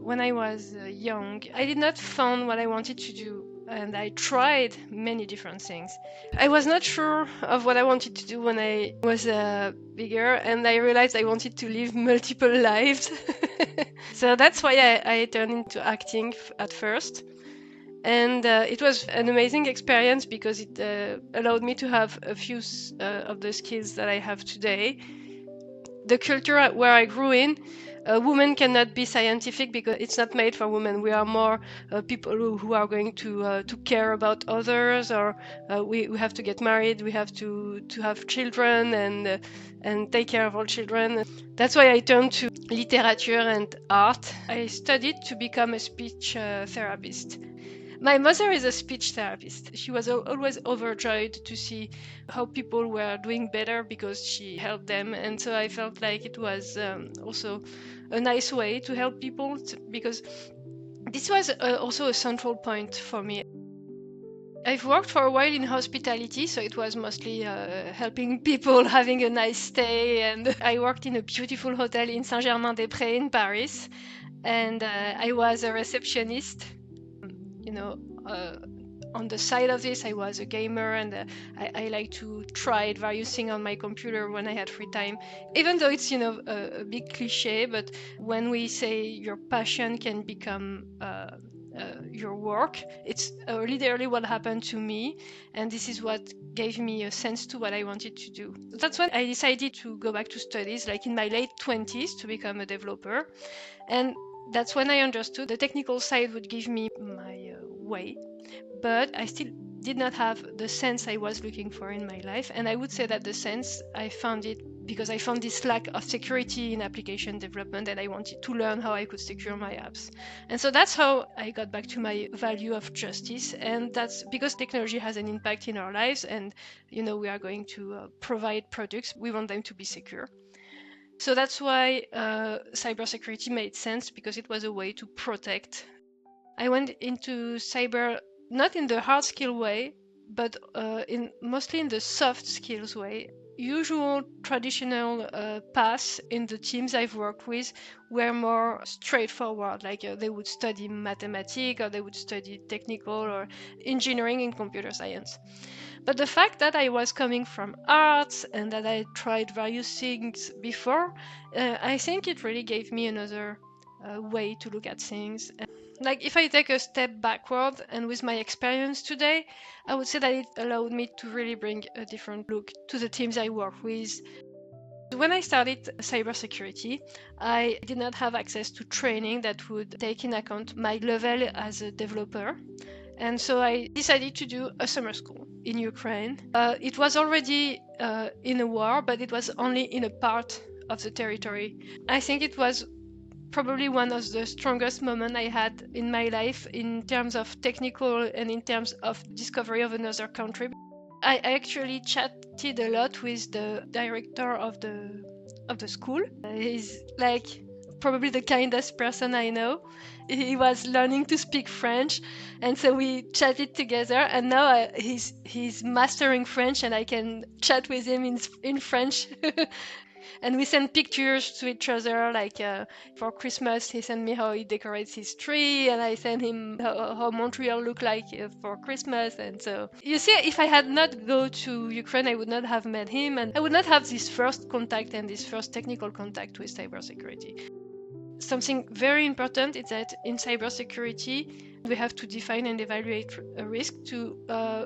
When I was young, I did not find what I wanted to do, and I tried many different things. I was not sure of what I wanted to do when I was bigger, and I realized I wanted to live multiple lives. So that's why I turned into acting at first. And it was an amazing experience because it allowed me to have a few of the skills that I have today. The culture where I grew in, women cannot be scientific because it's not made for women. We are more people who are going to care about others, or we have to get married, we have to have children and take care of all children. That's why I turned to literature and art. I studied to become a speech therapist. My mother is a speech therapist. She was always overjoyed to see how people were doing better because she helped them. And so I felt like it was also a nice way to help people because this was also a central point for me. I've worked for a while in hospitality, so it was mostly helping people having a nice stay. And I worked in a beautiful hotel in Saint-Germain-des-Prés in Paris, and I was a receptionist. You know, on the side of this, I was a gamer, and I like to try various things on my computer when I had free time. Even though it's a big cliche, but when we say your passion can become your work, it's literally what happened to me, and this is what gave me a sense to what I wanted to do. That's when I decided to go back to studies, like in my late 20s, to become a developer, and that's when I understood the technical side would give me my way, but I still did not have the sense I was looking for in my life. And I would say that the sense, I found it because I found this lack of security in application development, and I wanted to learn how I could secure my apps. And so that's how I got back to my value of justice. And that's because technology has an impact in our lives, and we are going to provide products. We want them to be secure. So that's why cybersecurity made sense, because it was a way to protect. I went into cyber not in the hard skill way, but mostly in the soft skills way. Usual traditional paths in the teams I've worked with were more straightforward, like they would study mathematics, or they would study technical or engineering in computer science. But the fact that I was coming from arts and that I tried various things before, I think it really gave me another way to look at things. Like if I take a step backward and with my experience today, I would say that it allowed me to really bring a different look to the teams I work with. When I started cybersecurity, I did not have access to training that would take in account my level as a developer. And so I decided to do a summer school in Ukraine. It was already in a war, but it was only in a part of the territory. I think it was probably one of the strongest moments I had in my life in terms of technical and in terms of discovery of another country. I actually chatted a lot with the director of the school. He's like probably the kindest person I know. He was learning to speak French, and so we chatted together. And now he's mastering French, and I can chat with him in French. And we send pictures to each other, like for Christmas he sent me how he decorates his tree, and I sent him how Montreal looked like for Christmas. And so you see, if I had not go to Ukraine, I would not have met him, and I would not have this first contact and this first technical contact with cybersecurity. Something very important is that in cybersecurity, we have to define and evaluate a risk to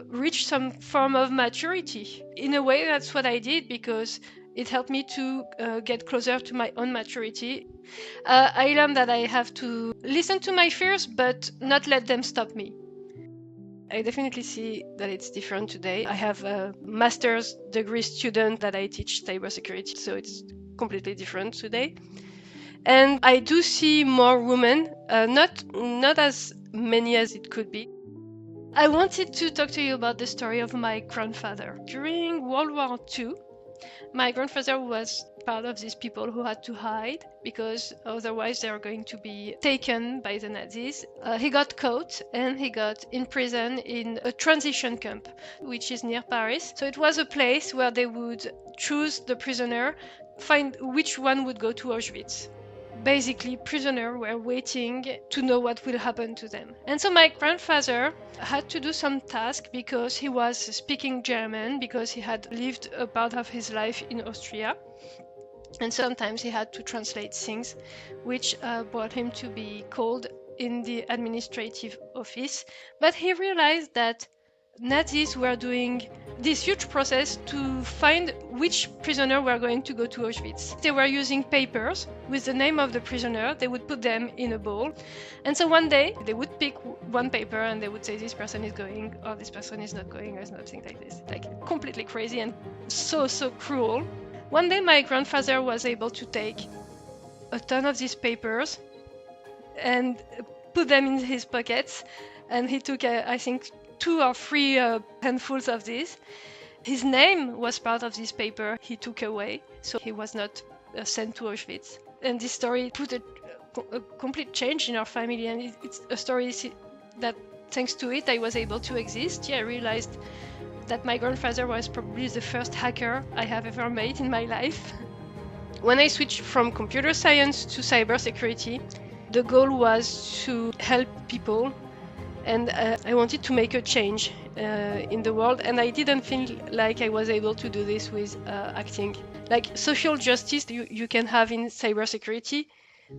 reach some form of maturity. In a way, that's what I did, because it helped me to get closer to my own maturity. I learned that I have to listen to my fears, but not let them stop me. I definitely see that it's different today. I have a master's degree student that I teach cybersecurity, so it's completely different today. And I do see more women, not as many as it could be. I wanted to talk to you about the story of my grandfather. During World War II, my grandfather was part of these people who had to hide because otherwise they were going to be taken by the Nazis. He got caught and he got in prison in a transition camp, which is near Paris. So it was a place where they would choose the prisoner, find which one would go to Auschwitz. basically prisoners were waiting to know what will happen to them. And so my grandfather had to do some task because he was speaking German, because he had lived a part of his life in Austria. And sometimes he had to translate things, which brought him to be called in the administrative office. But he realized that Nazis were doing this huge process to find which prisoner were going to go to Auschwitz. They were using papers with the name of the prisoner. They would put them in a bowl. And so one day they would pick one paper and they would say this person is going or this person is not going or something like this. Like completely crazy and so cruel. One day my grandfather was able to take a ton of these papers and put them in his pockets, and he took I think 2 or 3 handfuls of this. His name was part of this paper he took away, so he was not sent to Auschwitz. And this story put a complete change in our family, and it's a story that thanks to it I was able to exist. I realized that my grandfather was probably the first hacker I have ever made in my life. When I switched from computer science to cybersecurity, the goal was to help people, and I wanted to make a change in the world, and I didn't feel like I was able to do this with acting. Like social justice you can have in cybersecurity,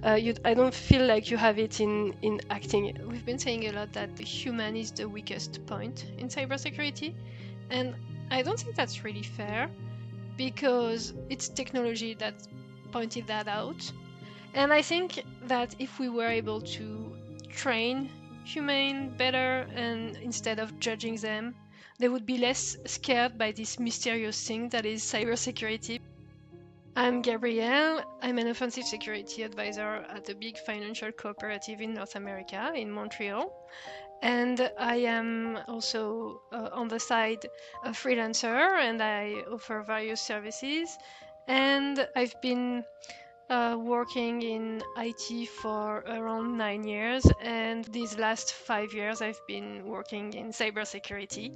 I don't feel like you have it in acting. We've been saying a lot that the human is the weakest point in cybersecurity, and I don't think that's really fair, because it's technology that pointed that out. And I think that if we were able to train humans better, and instead of judging them, they would be less scared by this mysterious thing that is cybersecurity. I'm Gabrielle. I'm an offensive security advisor at a big financial cooperative in North America, in Montreal. And I am also on the side a freelancer, and I offer various services. And I've been working in IT for around 9 years, and these last 5 years I've been working in cybersecurity.